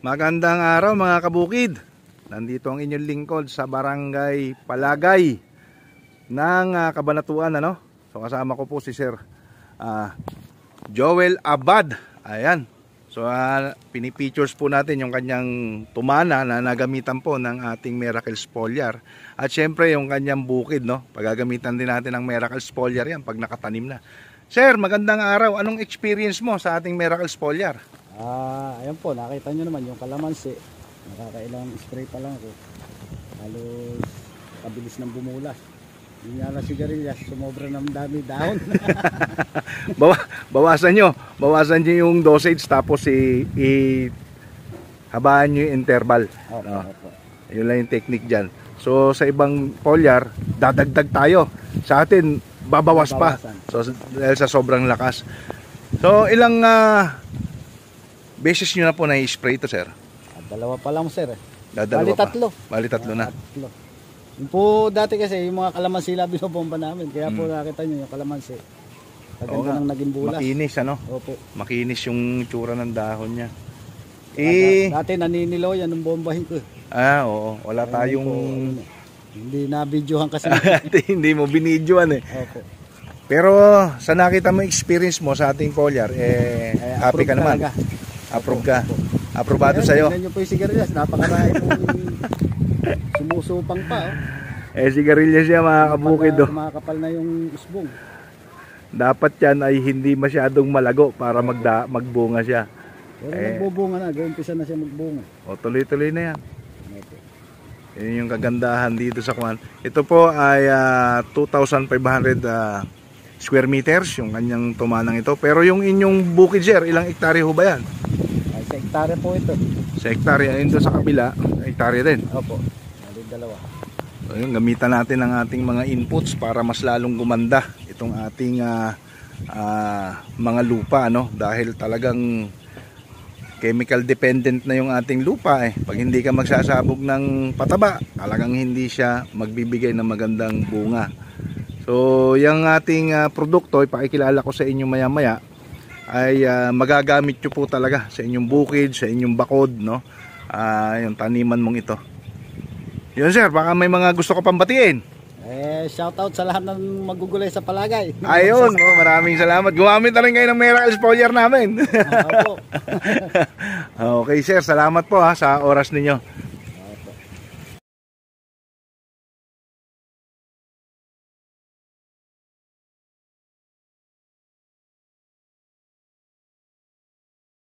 Magandang araw mga kabukid. Nandito ang inyong lingkod sa Barangay Palagay ng Cabanatuan, ano? So kasama ko po si Sir Joel Abad. Ayan. So pinipictures po natin yung kanyang tumana na nagamitan po ng ating Miracle Foliar. At syempre yung kanyang bukid, no? Pagagamitan din natin ng Miracle Foliar yan pag nakatanim na. Sir, magandang araw. Anong experience mo sa ating Miracle Foliar? Ayan po, nakita nyo naman yung kalamansi. Nakakailang spray pa lang ako. Halos kabilis ng bumulas. Yung nga na sigarilyas, sumobra ng dami dahon. Bawasan nyo yung dosage, tapos habaan nyo yung interval. Okay, no? okay. Yun lang yung technique dyan. So sa ibang foliar, dadagdag tayo. Sa atin, babawas pa. So dahil sa sobrang lakas. So ilang beses nyo na po na-spray ito, sir? Dalawa pa lang, sir. Bali tatlo. Bali tatlo na. Tatlo. Yung po dati kasi yung mga kalamansi lang binobomba namin. Kaya po nakita nyo yung kalamansi. Kaganda ng naging bulas. Makinis, ano? Opo. Makinis yung tsura ng dahon niya. Dati naninilaw yan nung bombahin ko. Oo. Wala tayong... Hindi na videohan kasi. Hindi mo binidyoan eh. Opo. Pero sa nakita mo experience mo sa ating foliar, happy ka naman. Talaga. Approve ka. Aprobado sa'yo. Tingnan nyo po yung sigarilyas. Napakarami pong sumusupang pa. Sigarilyas siya mga kabukid. Makakapal na yung usbong. Dapat yan ay hindi masyadong malago para magbunga siya. Pero nagbubunga na. Umpisa na siya magbunga. Tuloy-tuloy na yan. Yun yung kagandahan dito sa Kwan. Ito po ay 2,500 square meters yung kanyang tumanang ito. Pero yung inyong bukid, sir, ilang hektarya ho ba yan? Sa hektarya po ito. Sa hektarya. Yun doon sa kabila, hektarya din. Opo. Dalawa. So, yun, gamitan natin ang ating mga inputs para mas lalong gumanda itong ating mga lupa, no? Dahil talagang chemical dependent na yung ating lupa eh. Pag hindi ka magsasabog ng pataba, talagang hindi siya magbibigay ng magandang bunga. So yung ating produkto, ipakikilala ko sa inyo maya maya, ay magagamit nyo po talaga sa inyong bukid, sa inyong bakod, no? Yung taniman mong ito. Yun, sir, baka may mga gusto ko pang batiin. Shout out sa lahat ng magugulay sa Palagay. Ayun, maraming salamat. Gumamit na rin kayo ng Miracle Foliar namin. Opo. Okay, sir, salamat po sa oras ninyo.